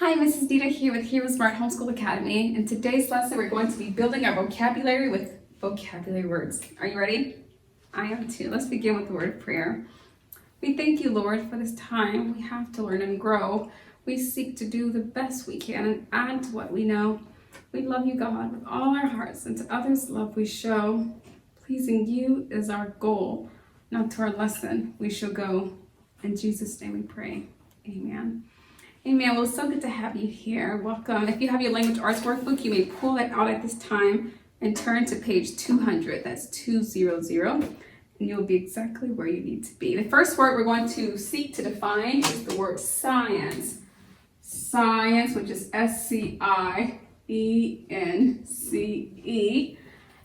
Hi, Mrs. Nita here with Heroesmart Homeschool Academy. In today's lesson, we're going to be building our vocabulary with vocabulary words. Are you ready? I am too. Let's begin with the word of prayer. We thank you, Lord, for this time we have to learn and grow. We seek to do the best we can and add to what we know. We love you, God, with all our hearts, and to others love we show. Pleasing you is our goal. Now to our lesson we shall go. In Jesus' name we pray. Amen. Amen. Well, it's so good to have you here. Welcome. If you have your language arts workbook, you may pull it out at this time and turn to page 200. That's 200. And you'll be exactly where you need to be. The first word we're going to seek to define is the word science. Science, which is S-C-I-E-N-C-E.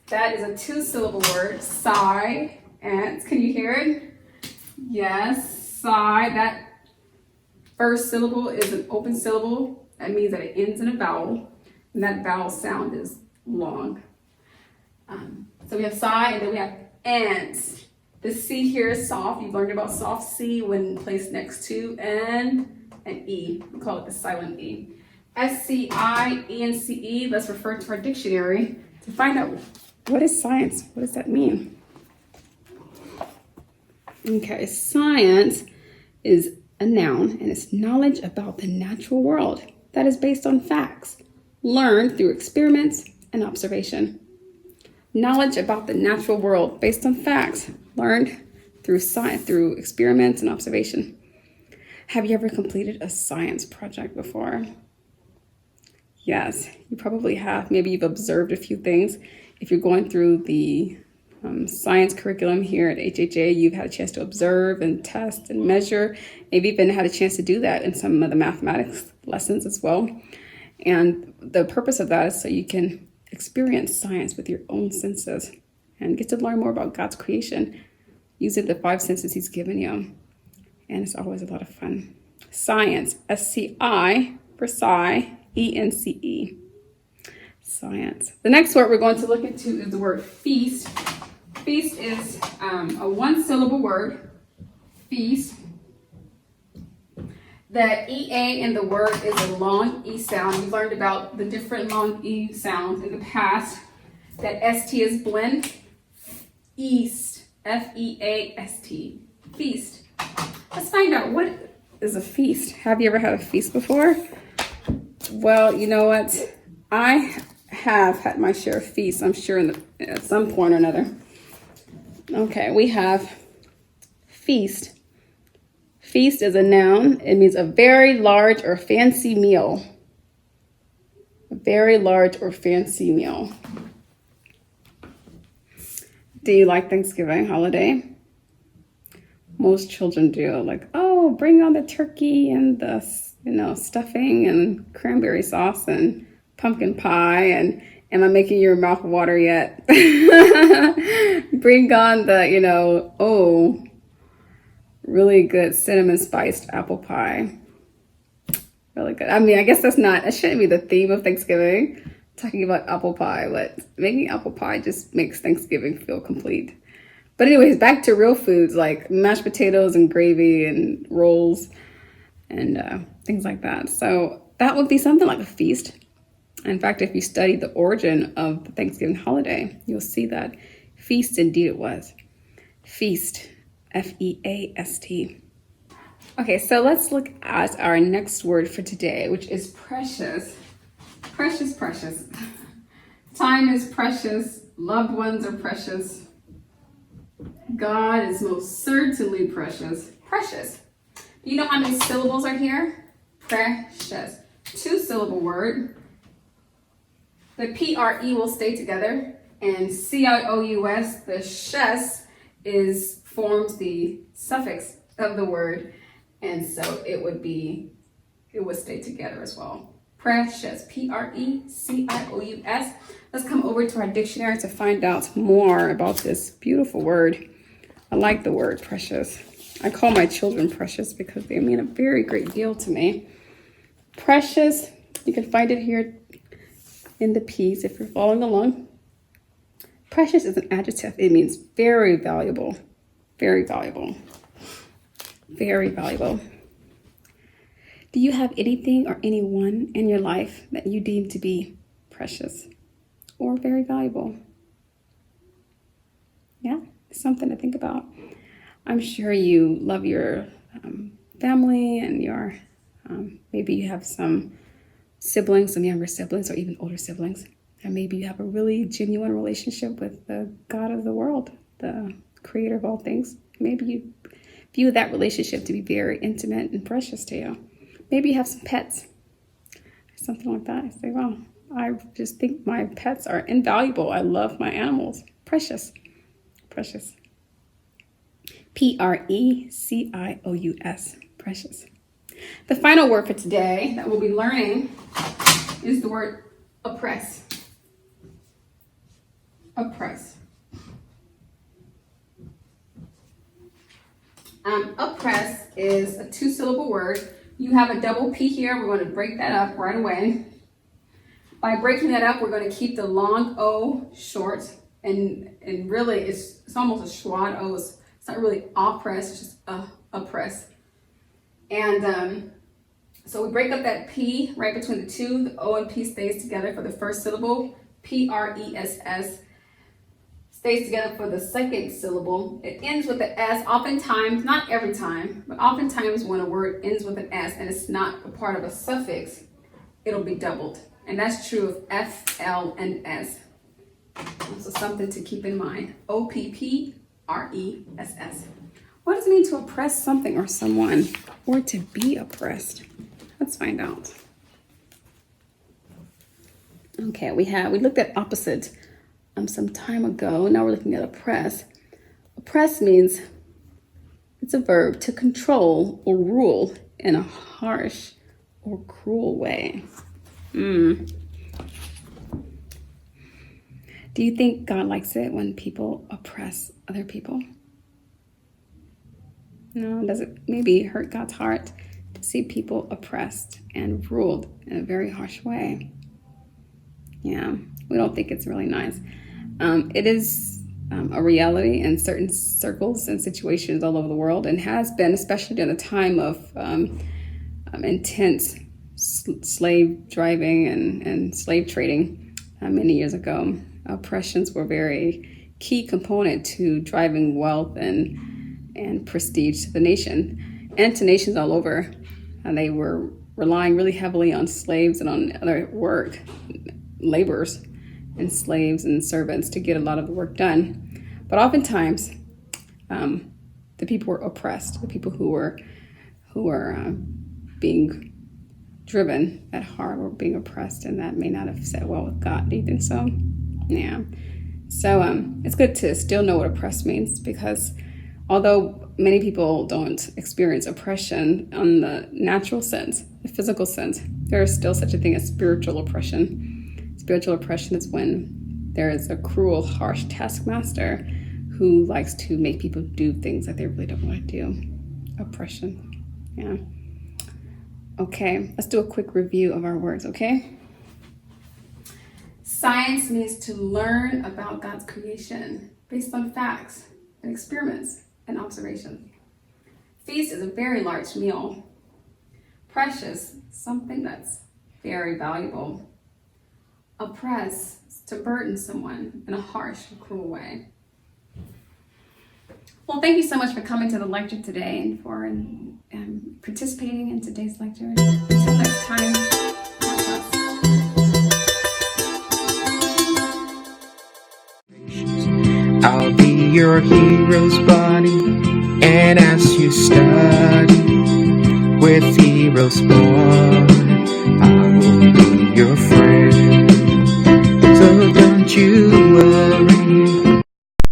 That is a two-syllable word. Science. Can you hear it? Yes. Sci. That first syllable is an open syllable. That means that it ends in a vowel, and that vowel sound is long. So we have psi, and then we have ants. The C here is soft. You've learned about soft C when placed next to N and E. We call it the silent E. S-C-I-E-N-C-E. Let's refer to our dictionary to find out what is science. What does that mean? Okay, science is a noun, and it's knowledge about the natural world that is based on facts, learned through experiments and observation. Knowledge about the natural world based on facts, learned through science, through experiments and observation. Have you ever completed a science project before? Yes, you probably have. Maybe you've observed a few things. If you're going through the science curriculum here at HHA, you've had a chance to observe and test and measure. Maybe even had a chance to do that in some of the mathematics lessons as well. And the purpose of that is so you can experience science with your own senses and get to learn more about God's creation using the 5 senses he's given you. And it's always a lot of fun. Science, S-C-I for psi, E-N-C-E. Science. The next word we're going to look into is the word feast. Feast is a one-syllable word. Feast. The EA in the word is a long E sound. We learned about the different long E sounds in the past. That ST is blend. East. F-E-A-S-T. Feast. Let's find out, what is a feast? Have you ever had a feast before? Well, you know what? I have had my share of feasts, I'm sure, at some point or another. Okay, we have feast. Feast is a noun. It means a very large or fancy meal. A very large or fancy meal. Do you like Thanksgiving holiday? Most children do. Like, oh, bring on the turkey and the, stuffing and cranberry sauce and pumpkin pie. And am I making your mouth water yet? Bring on the, really good cinnamon spiced apple pie. Really good. I mean, I guess that shouldn't be the theme of Thanksgiving, talking about apple pie, but making apple pie just makes Thanksgiving feel complete. But anyways, back to real foods like mashed potatoes and gravy and rolls and things like that. So that would be something like a feast. In fact, if you study the origin of the Thanksgiving holiday, you'll see that feast indeed it was. Feast, F-E-A-S-T. Okay, so let's look at our next word for today, which is precious. Precious, precious. Time is precious. Loved ones are precious. God is most certainly precious. Precious. Do you know how many syllables are here? Precious. 2-syllable word. The P-R-E will stay together, and C-I-O-U-S, the shes, forms the suffix of the word, and so it would stay together as well. Precious, P-R-E-C-I-O-U-S. Let's come over to our dictionary to find out more about this beautiful word. I like the word precious. I call my children precious because they mean a very great deal to me. Precious, you can find it here in the P's if you're following along. Precious is an adjective. It means very valuable, very valuable, very valuable. Do you have anything or anyone in your life that you deem to be precious or very valuable? Yeah, it's something to think about. I'm sure you love your family and your maybe you have some siblings, some younger siblings, or even older siblings. And maybe you have a really genuine relationship with the God of the world, the creator of all things. Maybe you view that relationship to be very intimate and precious to you. Maybe you have some pets, something like that. I say, well, I just think my pets are invaluable. I love my animals. Precious. Precious. Precious. Precious. The final word for today that we'll be learning is the word oppress. Oppress. Oppress is a 2-syllable word. You have a double P here. We're going to break that up right away. By breaking that up, we're going to keep the long O short, and really it's almost a schwad O. It's not really oppress, it's just oppress. And so we break up that P right between the two. The O and P stays together for the first syllable. Press stays together for the second syllable. It ends with an S oftentimes, not every time, but oftentimes when a word ends with an S and it's not a part of a suffix, it'll be doubled. And that's true of F, L, and S. So something to keep in mind. Oppress. What does it mean to oppress something or someone, or to be oppressed? Let's find out. Okay, we looked at opposite some time ago. Now we're looking at oppress. Oppress means, it's a verb, to control or rule in a harsh or cruel way. Do you think God likes it when people oppress other people? No, does it maybe hurt God's heart to see people oppressed and ruled in a very harsh way? Yeah, we don't think it's really nice. It is a reality in certain circles and situations all over the world, and has been, especially during the time of intense slave driving and slave trading many years ago. Oppressions were a very key component to driving wealth and prestige to the nation and to nations all over. And they were relying really heavily on slaves and on other work, laborers and slaves and servants to get a lot of the work done. But oftentimes, the people were oppressed. The people who were being driven at heart were being oppressed, and that may not have sat well with God. Do you think so? Yeah. So it's good to still know what oppress means, because although many people don't experience oppression on the natural sense, the physical sense, there is still such a thing as spiritual oppression. Spiritual oppression is when there is a cruel, harsh taskmaster who likes to make people do things that they really don't want to do. Oppression. Yeah. Okay, let's do a quick review of our words, okay? Science means to learn about God's creation based on facts and experiments and observation. Feast is a very large meal. Precious, something that's very valuable. Oppress is to burden someone in a harsh and cruel way. Well, thank you so much for coming to the lecture today and for participating in today's lecture. Until next time, God bless. I'll be your hero's buddy, and as you study with Heroesmart.